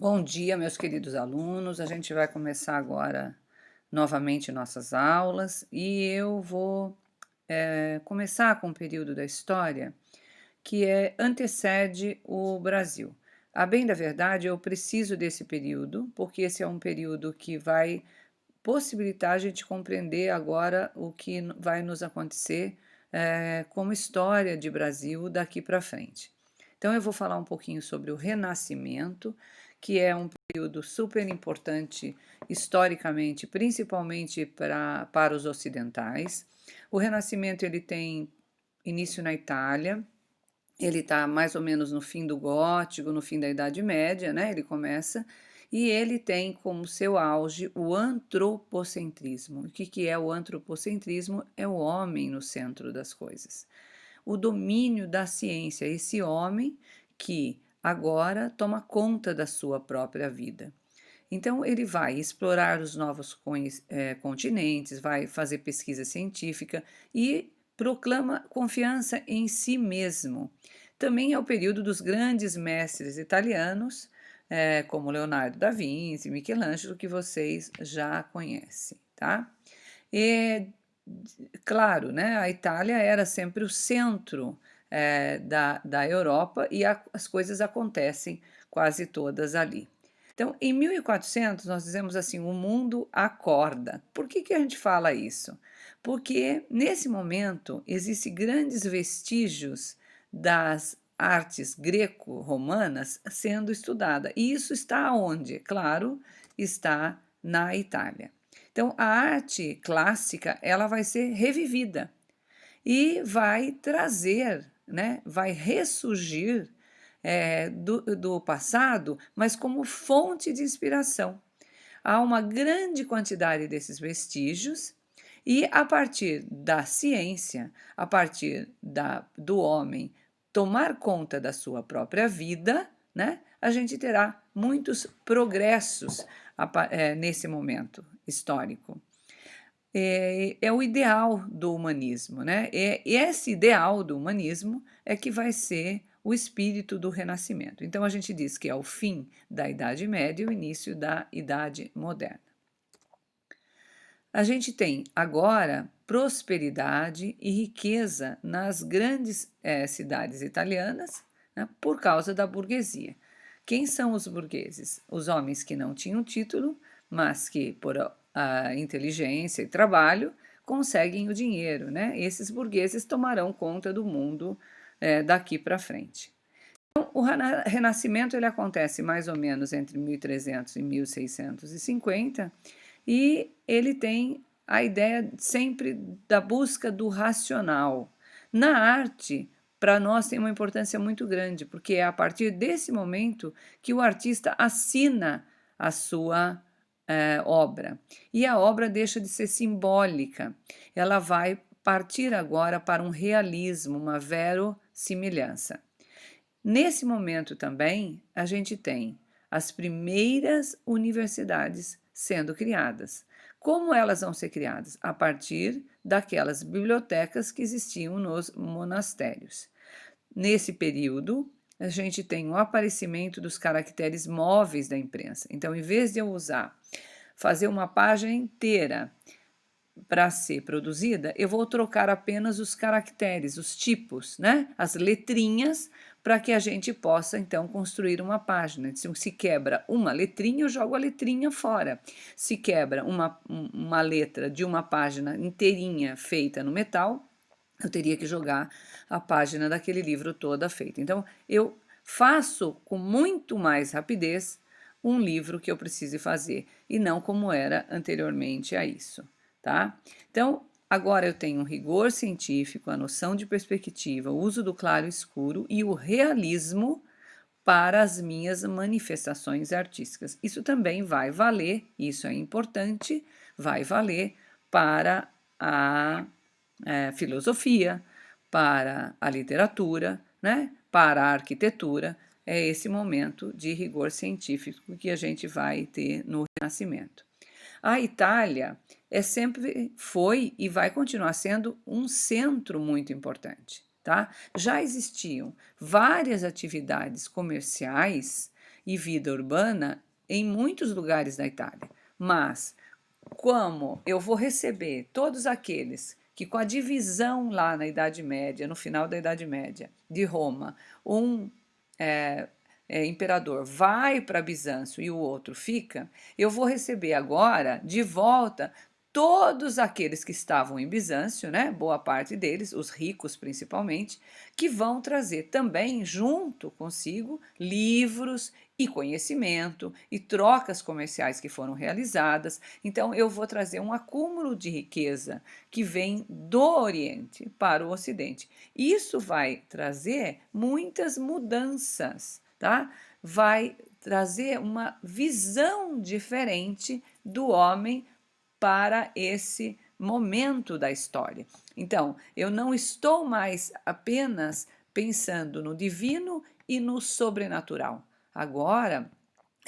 Bom dia, meus queridos alunos. A gente vai começar agora novamente nossas aulas e eu vou começar com um período da história que antecede o Brasil. A bem da verdade, eu preciso desse período, porque esse é um período que vai possibilitar a gente compreender agora o que vai nos acontecer como história de Brasil daqui para frente. Então, eu vou falar um pouquinho sobre o Renascimento, que é um período super importante historicamente, principalmente para os ocidentais. O Renascimento ele tem início na Itália, ele está mais ou menos no fim do Gótico, no fim da Idade Média, né? Ele começa e ele tem como seu auge o antropocentrismo. O que é o antropocentrismo? É o homem no centro das coisas. O domínio da ciência, esse homem que agora toma conta da sua própria vida. Então, ele vai explorar os novos continentes, vai fazer pesquisa científica e proclama confiança em si mesmo. Também é o período dos grandes mestres italianos, como Leonardo da Vinci, Michelangelo, que vocês já conhecem, tá? E, claro, né, a Itália era sempre o centro da Europa e as coisas acontecem quase todas ali. Então, em 1400, nós dizemos assim: o mundo acorda. Por que a gente fala isso? Porque nesse momento existem grandes vestígios das artes greco-romanas sendo estudada. E isso está onde? Claro, está na Itália. Então, a arte clássica ela vai ser revivida e vai trazer, né, vai ressurgir do passado, mas como fonte de inspiração. Há uma grande quantidade desses vestígios, e a partir da ciência, a partir do homem tomar conta da sua própria vida, né, a gente terá muitos progressos nesse momento histórico. É o ideal do humanismo, né? E esse ideal do humanismo é que vai ser o espírito do Renascimento. Então a gente diz que é o fim da Idade Média e o início da Idade Moderna. A gente tem agora prosperidade e riqueza nas grandes cidades italianas, né, por causa da burguesia. Quem são os burgueses? Os homens que não tinham título, mas que, por inteligência e trabalho, conseguem o dinheiro. Né? Esses burgueses tomarão conta do mundo daqui para frente. Então, o Renascimento ele acontece mais ou menos entre 1300 e 1650 e ele tem a ideia sempre da busca do racional. Na arte, para nós tem uma importância muito grande, porque é a partir desse momento que o artista assina a sua obra. E a obra deixa de ser simbólica, ela vai partir agora para um realismo, uma verossimilhança. Nesse momento também, a gente tem as primeiras universidades sendo criadas. Como elas vão ser criadas? A partir daquelas bibliotecas que existiam nos monastérios. Nesse período, a gente tem o aparecimento dos caracteres móveis da imprensa. Então, em vez de eu fazer uma página inteira para ser produzida, eu vou trocar apenas os caracteres, os tipos, né? As letrinhas, para que a gente possa então construir uma página. Se quebra uma letrinha, eu jogo a letrinha fora. Se quebra uma letra de uma página inteirinha feita no metal, eu teria que jogar a página daquele livro toda feita. Então, eu faço com muito mais rapidez um livro que eu precise fazer, e não como era anteriormente a isso, tá? Então, agora eu tenho o rigor científico, a noção de perspectiva, o uso do claro e escuro e o realismo para as minhas manifestações artísticas. Isso também vai valer, isso é importante, vai valer para a filosofia, para a literatura, né? Para a arquitetura. É esse momento de rigor científico que a gente vai ter no Renascimento. A Itália sempre foi e vai continuar sendo um centro muito importante, tá? Já existiam várias atividades comerciais e vida urbana em muitos lugares da Itália. Mas, como eu vou receber todos aqueles que, com a divisão lá na Idade Média, no final da Idade Média, de Roma, um é, imperador vai para Bizâncio e o outro fica, eu vou receber agora de volta todos aqueles que estavam em Bizâncio, né, boa parte deles, os ricos principalmente, que vão trazer também junto consigo livros e conhecimento e trocas comerciais que foram realizadas. Então eu vou trazer um acúmulo de riqueza que vem do Oriente para o Ocidente. Isso vai trazer muitas mudanças, tá? Vai trazer uma visão diferente do homem para esse momento da história. Então, eu não estou mais apenas pensando no divino e no sobrenatural. Agora,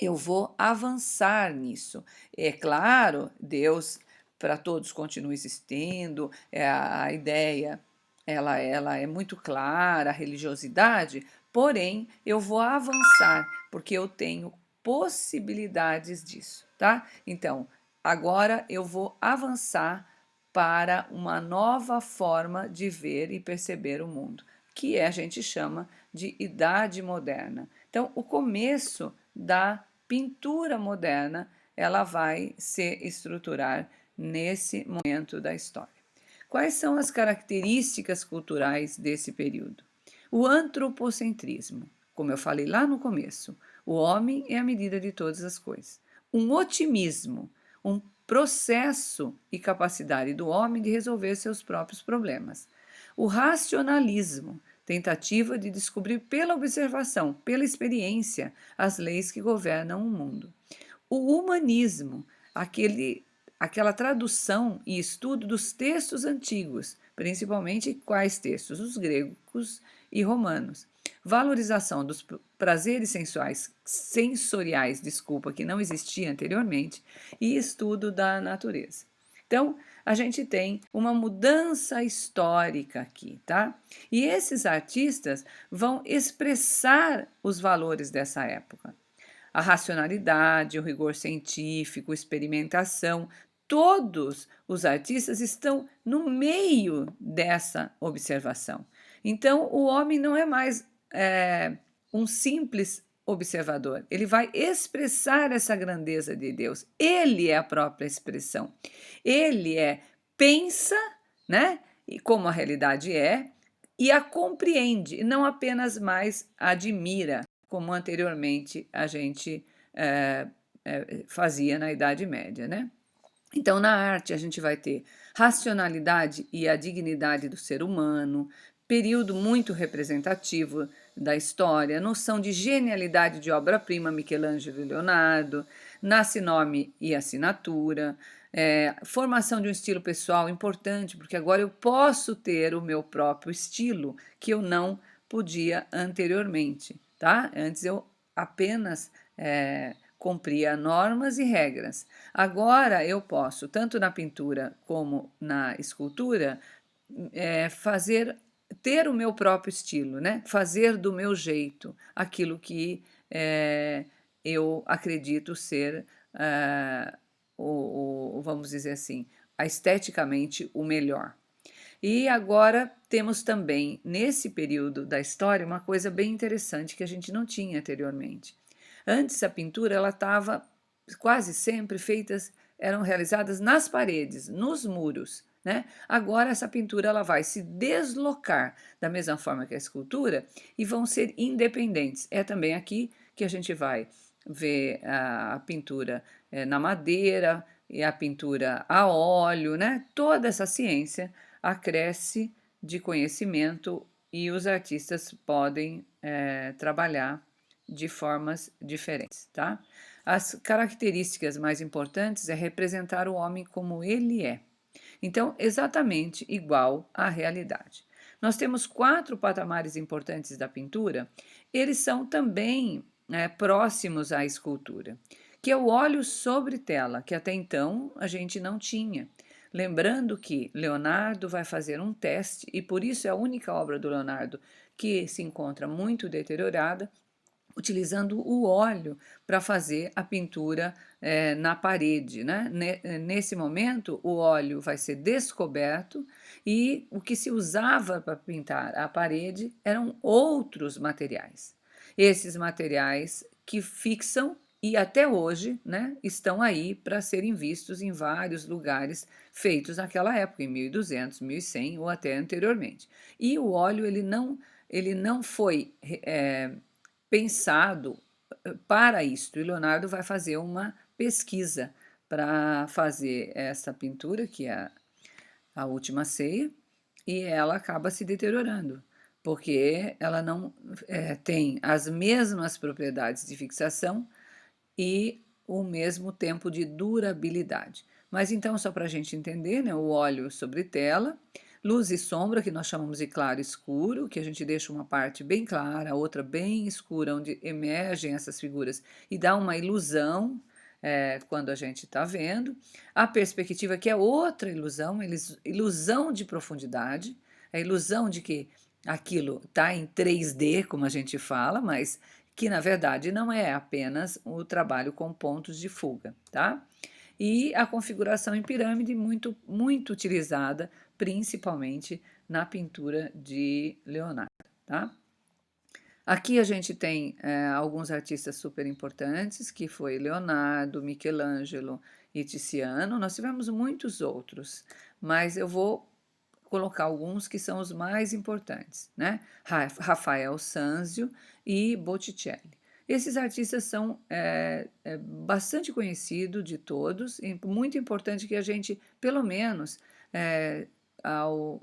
eu vou avançar nisso. É claro, Deus para todos continua existindo, a ideia ela é muito clara, a religiosidade, porém eu vou avançar porque eu tenho possibilidades disso, tá? Então, agora eu vou avançar para uma nova forma de ver e perceber o mundo, que a gente chama de Idade Moderna. Então, o começo da pintura moderna, ela vai se estruturar nesse momento da história. Quais são as características culturais desse período? O antropocentrismo, como eu falei lá no começo, o homem é a medida de todas as coisas. Um otimismo, um processo e capacidade do homem de resolver seus próprios problemas. O racionalismo, tentativa de descobrir pela observação, pela experiência, as leis que governam o mundo. O humanismo, aquela tradução e estudo dos textos antigos, principalmente quais textos? Os gregos e romanos. Valorização dos prazeres sensoriais, desculpa, que não existia anteriormente, e estudo da natureza. Então, a gente tem uma mudança histórica aqui, tá? E esses artistas vão expressar os valores dessa época. A racionalidade, o rigor científico, experimentação, todos os artistas estão no meio dessa observação. Então, o homem não é mais um simples observador, ele vai expressar essa grandeza de Deus. Ele é a própria expressão. Ele pensa, né? E como a realidade é, e a compreende, e não apenas mais admira, como anteriormente a gente fazia na Idade Média, né? Então, na arte, a gente vai ter racionalidade e a dignidade do ser humano, período muito representativo da história, noção de genialidade de obra-prima, Michelangelo e Leonardo, nasce nome e assinatura, formação de um estilo pessoal importante, porque agora eu posso ter o meu próprio estilo, que eu não podia anteriormente, tá? Antes eu apenas cumpria normas e regras. Agora eu posso, tanto na pintura como na escultura, ter o meu próprio estilo, né? Fazer do meu jeito aquilo que eu acredito ser, vamos dizer assim, esteticamente o melhor. E agora temos também, nesse período da história, uma coisa bem interessante que a gente não tinha anteriormente. Antes a pintura ela estava quase sempre eram realizadas nas paredes, nos muros, né? Agora essa pintura ela vai se deslocar da mesma forma que a escultura e vão ser independentes. É também aqui que a gente vai ver a pintura na madeira e a pintura a óleo, né? Toda essa ciência acresce de conhecimento e os artistas podem trabalhar de formas diferentes, tá? As características mais importantes é representar o homem como ele é. Então, exatamente igual à realidade. Nós temos 4 patamares importantes da pintura, eles são também próximos à escultura, que é o óleo sobre tela, que até então a gente não tinha. Lembrando que Leonardo vai fazer um teste, e por isso é a única obra do Leonardo que se encontra muito deteriorada, utilizando o óleo para fazer a pintura na parede, né? Nesse momento, o óleo vai ser descoberto e o que se usava para pintar a parede eram outros materiais. Esses materiais que fixam e até hoje, né, estão aí para serem vistos em vários lugares feitos naquela época, em 1200, 1100 ou até anteriormente. E o óleo ele não foi pensado para isto. E Leonardo vai fazer uma pesquisa para fazer essa pintura, que é a Última Ceia, e ela acaba se deteriorando, porque ela não tem as mesmas propriedades de fixação e o mesmo tempo de durabilidade. Mas então, só para a gente entender, né, o óleo sobre tela, luz e sombra, que nós chamamos de claro e escuro, que a gente deixa uma parte bem clara, a outra bem escura, onde emergem essas figuras e dá uma ilusão quando a gente está vendo. A perspectiva, que é outra ilusão, ilusão de profundidade, a ilusão de que aquilo está em 3D, como a gente fala, mas que na verdade não é apenas o trabalho com pontos de fuga, tá? E a configuração em pirâmide muito utilizada, principalmente na pintura de Leonardo, tá? Aqui a gente tem alguns artistas super importantes, que foi Leonardo, Michelangelo e Tiziano. Nós tivemos muitos outros, mas eu vou colocar alguns que são os mais importantes, né? Rafael Sanzio e Botticelli. Esses artistas são bastante conhecidos de todos, e muito importante que a gente, pelo menos, ao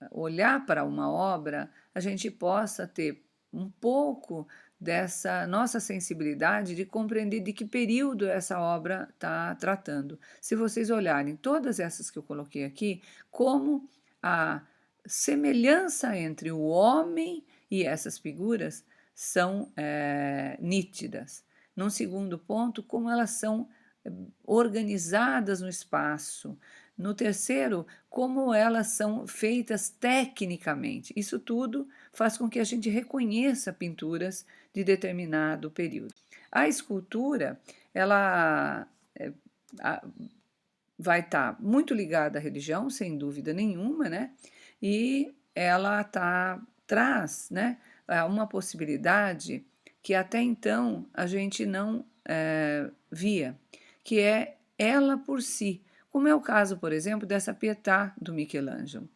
olhar para uma obra, a gente possa ter um pouco dessa nossa sensibilidade de compreender de que período essa obra está tratando. Se vocês olharem todas essas que eu coloquei aqui, como a semelhança entre o homem e essas figuras são nítidas. Num segundo ponto, como elas são organizadas no espaço. No terceiro, como elas são feitas tecnicamente. Isso tudo faz com que a gente reconheça pinturas de determinado período. A escultura, ela vai estar muito ligada à religião, sem dúvida nenhuma, né? E ela traz, né, uma possibilidade que até então a gente não via, que é ela por si, como é o caso, por exemplo, dessa Pietà do Michelangelo.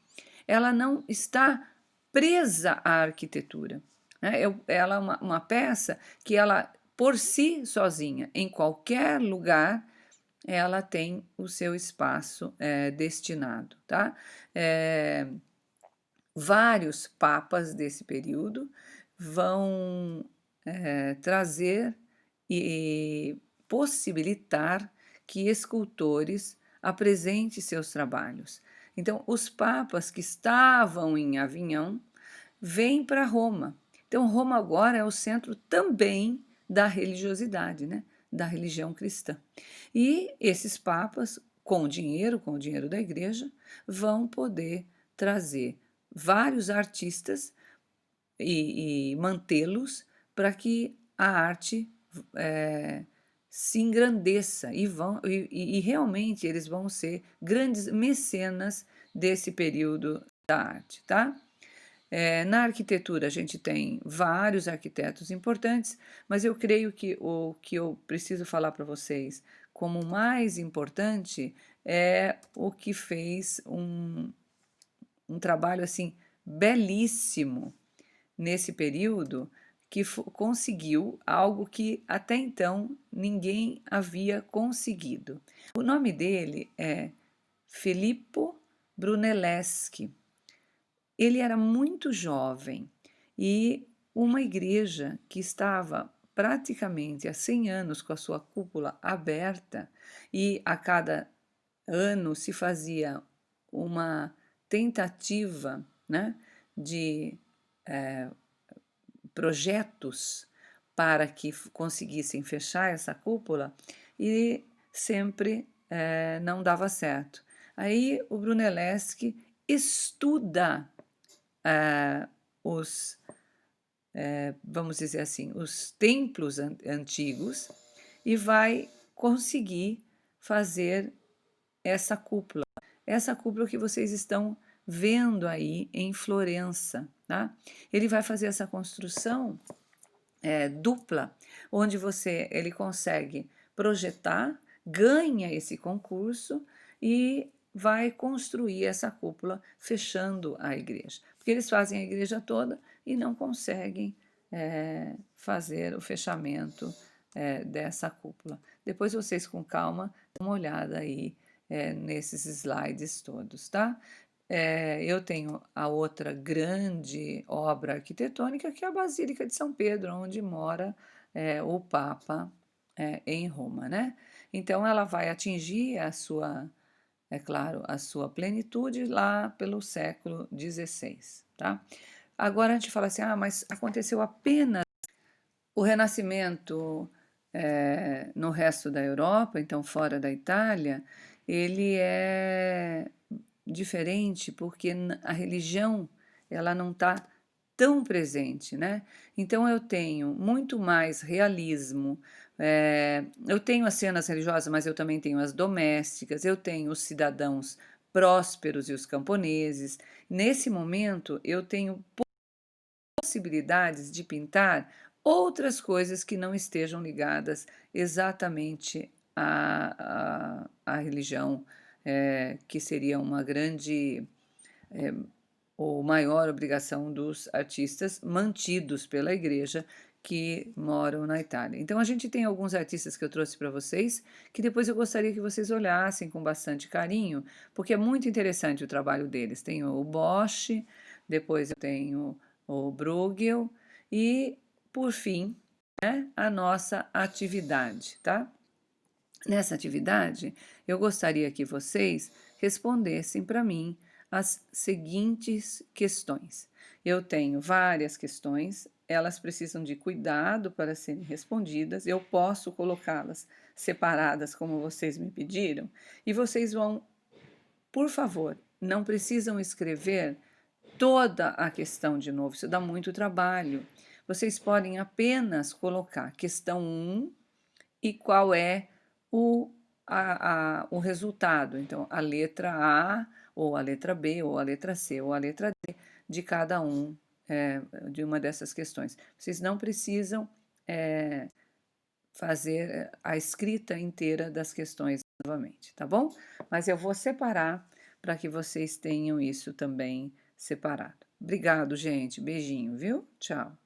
Ela não está presa à arquitetura, né? Ela é uma peça que ela, por si sozinha, em qualquer lugar, ela tem o seu espaço destinado, tá? Vários papas desse período vão trazer e possibilitar que escultores apresentem seus trabalhos. Então, os papas que estavam em Avignon vêm para Roma. Então, Roma agora é o centro também da religiosidade, né? Da religião cristã. E esses papas, com o dinheiro da igreja, vão poder trazer vários artistas e mantê-los para que a arte se engrandeça e realmente eles vão ser grandes mecenas desse período da arte, tá? Na arquitetura, a gente tem vários arquitetos importantes, mas eu creio que o que eu preciso falar para vocês como mais importante é o que fez um trabalho assim belíssimo nesse período, que conseguiu algo que até então ninguém havia conseguido. O nome dele é Filippo Brunelleschi. Ele era muito jovem e uma igreja que estava praticamente há 100 anos com a sua cúpula aberta e a cada ano se fazia uma tentativa, né, de projetos para que conseguissem fechar essa cúpula e sempre não dava certo. Aí o Brunelleschi estuda os vamos dizer assim, os templos antigos e vai conseguir fazer essa cúpula. Essa cúpula que vocês estão vendo aí em Florença, tá? Ele vai fazer essa construção dupla, onde ele consegue projetar, ganha esse concurso e vai construir essa cúpula fechando a igreja. Porque eles fazem a igreja toda e não conseguem fazer o fechamento dessa cúpula. Depois vocês com calma dão uma olhada aí nesses slides todos, tá? Eu tenho a outra grande obra arquitetônica, que é a Basílica de São Pedro, onde mora o Papa em Roma, né? Então ela vai atingir é claro, a sua plenitude lá pelo século XVI, tá? Agora a gente fala assim, mas aconteceu apenas o Renascimento no resto da Europa, então fora da Itália, ele é diferente porque a religião ela não está tão presente, né? Então eu tenho muito mais realismo. Eu tenho as cenas religiosas, mas eu também tenho as domésticas. Eu tenho os cidadãos prósperos e os camponeses. Nesse momento eu tenho possibilidades de pintar outras coisas que não estejam ligadas exatamente à religião, que seria uma grande ou maior obrigação dos artistas mantidos pela igreja que moram na Itália. Então a gente tem alguns artistas que eu trouxe para vocês, que depois eu gostaria que vocês olhassem com bastante carinho, porque é muito interessante o trabalho deles. Tem o Bosch, depois eu tenho o Bruegel e, por fim, a nossa atividade, tá? Nessa atividade, eu gostaria que vocês respondessem para mim as seguintes questões. Eu tenho várias questões, elas precisam de cuidado para serem respondidas. Eu posso colocá-las separadas, como vocês me pediram, e vocês vão, por favor, não precisam escrever toda a questão de novo, isso dá muito trabalho. Vocês podem apenas colocar questão 1 e qual é o, o resultado. Então, a letra A, ou a letra B, ou a letra C, ou a letra D de cada de uma dessas questões. Vocês não precisam fazer a escrita inteira das questões novamente, tá bom? Mas eu vou separar para que vocês tenham isso também separado. Obrigado, gente. Beijinho, viu? Tchau.